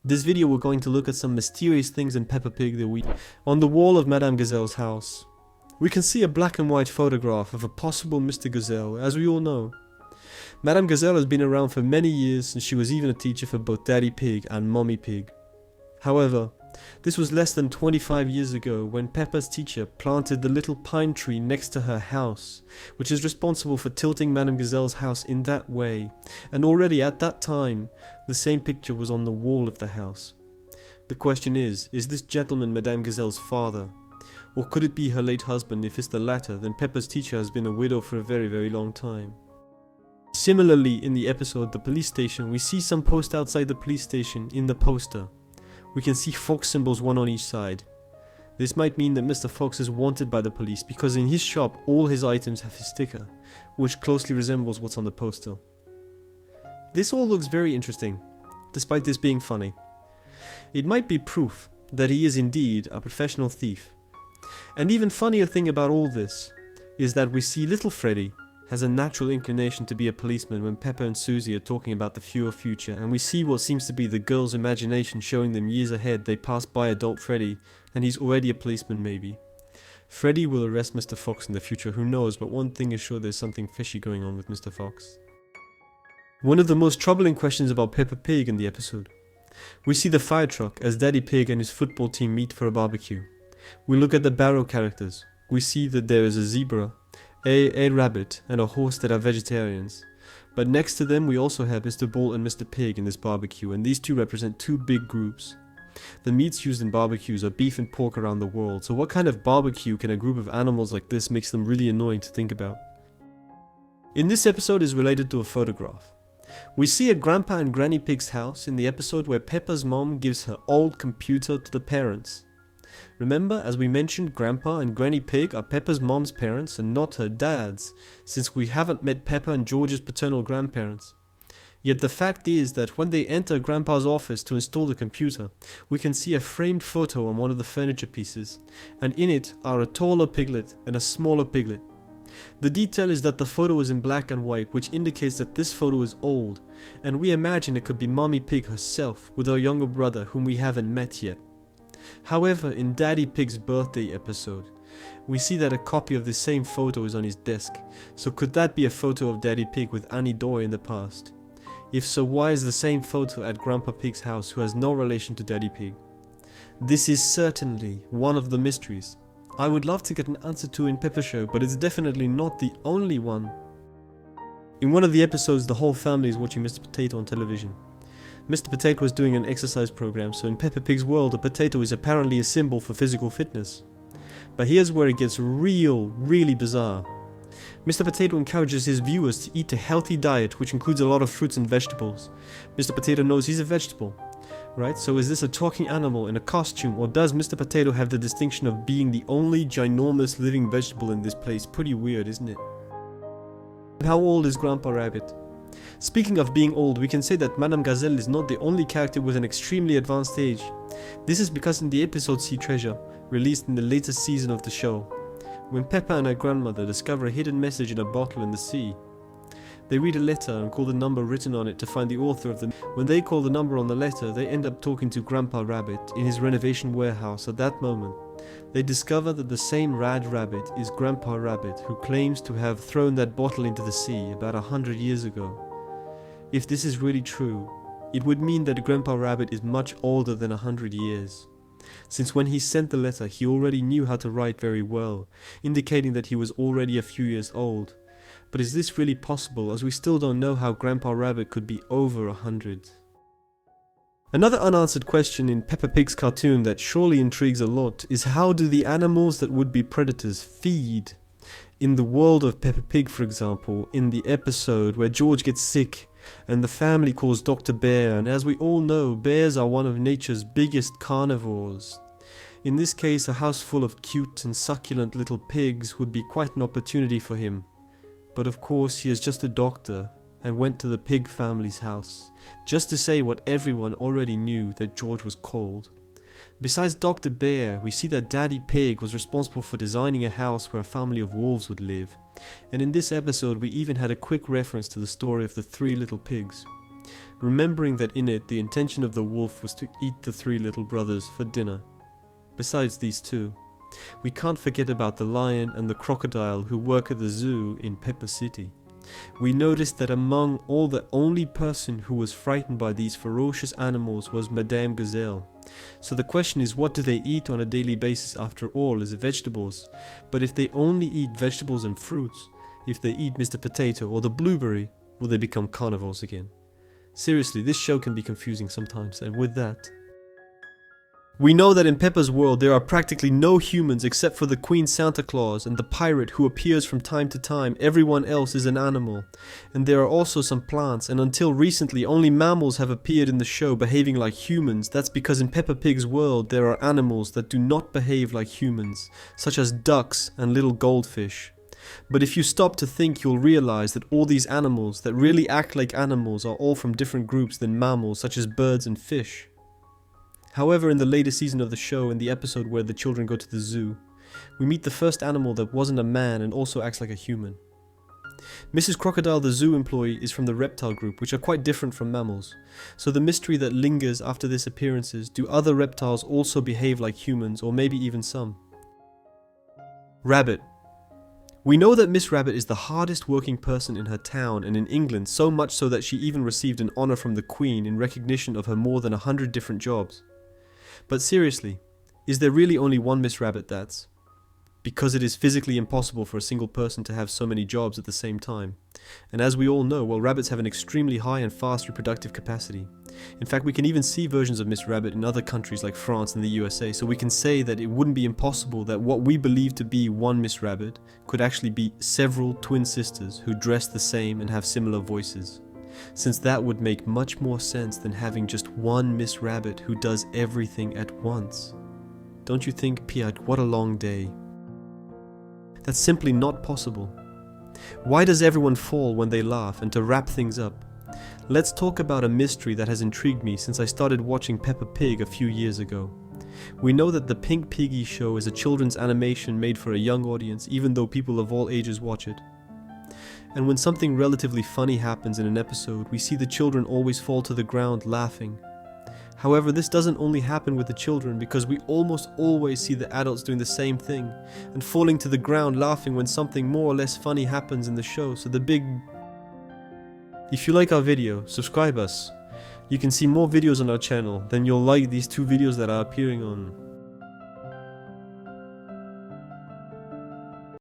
This video we're going to look at some mysterious things in Peppa Pig that we... On the wall of Madame Gazelle's house, we can see a black and white photograph of a possible Mr. Gazelle, as we all know. Madame Gazelle has been around for many years and she was even a teacher for both Daddy Pig and Mommy Pig. However, this was less than 25 years ago when Peppa's teacher planted the little pine tree next to her house, which is responsible for tilting Madame Gazelle's house in that way, and already at that time, the same picture was on the wall of the house. The question is this gentleman Madame Gazelle's father? Or could it be her late husband? If it's the latter, then Peppa's teacher has been a widow for a very, very long time. Similarly, in the episode The Police Station, we see some post outside the police station in the poster. We can see fox symbols, one on each side. This might mean that Mr. Fox is wanted by the police because in his shop all his items have his sticker, which closely resembles what's on the poster. This all looks very interesting, despite this being funny. It might be proof that he is indeed a professional thief. An even funnier thing about all this is that we see little Freddy has a natural inclination to be a policeman when Peppa and Susie are talking about the future, and we see what seems to be the girl's imagination showing them years ahead they pass by adult Freddy, and he's already a policeman maybe. Freddy will arrest Mr. Fox in the future, who knows, but one thing is sure, there's something fishy going on with Mr. Fox. One of the most troubling questions about Peppa Pig in the episode. We see the fire truck as Daddy Pig and his football team meet for a barbecue. We look at the Barrow characters. We see that there is a zebra, a rabbit and a horse that are vegetarians. But next to them we also have Mr. Bull and Mr. Pig in this barbecue, and these two represent two big groups. The meats used in barbecues are beef and pork around the world, so what kind of barbecue can a group of animals like this makes them really annoying to think about? In this episode is related to a photograph. We see a Grandpa and Granny Pig's house in the episode where Peppa's mom gives her old computer to the parents. Remember, as we mentioned, Grandpa and Granny Pig are Peppa's mom's parents and not her dad's, since we haven't met Peppa and George's paternal grandparents. Yet the fact is that when they enter Grandpa's office to install the computer, we can see a framed photo on one of the furniture pieces, and in it are a taller piglet and a smaller piglet. The detail is that the photo is in black and white, which indicates that this photo is old, and we imagine it could be Mommy Pig herself with her younger brother whom we haven't met yet. However, in Daddy Pig's birthday episode, we see that a copy of the same photo is on his desk, so could that be a photo of Daddy Pig with Annie Doy in the past? If so, why is the same photo at Grandpa Pig's house, who has no relation to Daddy Pig? This is certainly one of the mysteries I would love to get an answer to in Peppa Show, but it's definitely not the only one. In one of the episodes, the whole family is watching Mr. Potato on television. Mr. Potato is doing an exercise program, so in Peppa Pig's world, a potato is apparently a symbol for physical fitness. But here's where it gets really bizarre. Mr. Potato encourages his viewers to eat a healthy diet, which includes a lot of fruits and vegetables. Mr. Potato knows he's a vegetable, right? So is this a talking animal in a costume, or does Mr. Potato have the distinction of being the only ginormous living vegetable in this place? Pretty weird, isn't it? How old is Grandpa Rabbit? Speaking of being old, we can say that Madame Gazelle is not the only character with an extremely advanced age. This is because in the episode Sea Treasure, released in the latest season of the show, when Peppa and her grandmother discover a hidden message in a bottle in the sea, they read a letter and call the number written on it to find the author of the... When they call the number on the letter, they end up talking to Grandpa Rabbit in his renovation warehouse. At that moment, they discover that the same Rad Rabbit is Grandpa Rabbit, who claims to have thrown that bottle into the sea about 100 years ago. If this is really true, it would mean that Grandpa Rabbit is much older than 100 years. Since when he sent the letter, he already knew how to write very well, indicating that he was already a few years old. But is this really possible, as we still don't know how Grandpa Rabbit could be over 100? Another unanswered question in Peppa Pig's cartoon that surely intrigues a lot is how do the animals that would be predators feed? In the world of Peppa Pig, for example, in the episode where George gets sick and the family calls Dr. Bear, and as we all know, bears are one of nature's biggest carnivores. In this case, a house full of cute and succulent little pigs would be quite an opportunity for him. But of course, he is just a doctor and went to the pig family's house, just to say what everyone already knew, that George was cold. Besides Dr. Bear, we see that Daddy Pig was responsible for designing a house where a family of wolves would live. And in this episode we even had a quick reference to the story of the 3 little pigs. remembering that in it the intention of the wolf was to eat the three little brothers for dinner. Besides these two, we can't forget about the lion and the crocodile who work at the zoo in Peppa City. We noticed that among all the only person who was frightened by these ferocious animals was Madame Gazelle. So the question is, what do they eat on a daily basis? After all, is it vegetables? But if they only eat vegetables and fruits, if they eat Mr. Potato or the blueberry, will they become carnivores again? Seriously, this show can be confusing sometimes, and with that, we know that in Peppa's world there are practically no humans except for the Queen Santa Claus and the pirate who appears from time to time. Everyone else is an animal. And there are also some plants, and until recently only mammals have appeared in the show behaving like humans. That's because in Peppa Pig's world there are animals that do not behave like humans, such as ducks and little goldfish. But if you stop to think, you'll realize that all these animals that really act like animals are all from different groups than mammals, such as birds and fish. However, in the later season of the show, in the episode where the children go to the zoo, we meet the first animal that wasn't a man and also acts like a human. Mrs. Crocodile, the zoo employee, is from the reptile group, which are quite different from mammals. So the mystery that lingers after this appearance is, do other reptiles also behave like humans, or maybe even some? Rabbit. We know that Miss Rabbit is the hardest working person in her town and in England, so much so that she even received an honor from the Queen in recognition of her more than 100 different jobs. But seriously, is there really only one Miss Rabbit? That's because it is physically impossible for a single person to have so many jobs at the same time. And as we all know, well, rabbits have an extremely high and fast reproductive capacity. In fact, we can even see versions of Miss Rabbit in other countries like France and the USA, so we can say that it wouldn't be impossible that what we believe to be one Miss Rabbit could actually be several twin sisters who dress the same and have similar voices. Since that would make much more sense than having just one Miss Rabbit who does everything at once. Don't you think, Piat, what a long day? That's simply not possible. Why does everyone fall when they laugh? And to wrap things up, let's talk about a mystery that has intrigued me since I started watching Peppa Pig a few years ago. We know that the Pink Piggy show is a children's animation made for a young audience, even though people of all ages watch it. And when something relatively funny happens in an episode, we see the children always fall to the ground laughing. However, this doesn't only happen with the children, because we almost always see the adults doing the same thing and falling to the ground laughing when something more or less funny happens in the show. So if you like our video, subscribe us. You can see more videos on our channel, then you'll like these two videos that are appearing on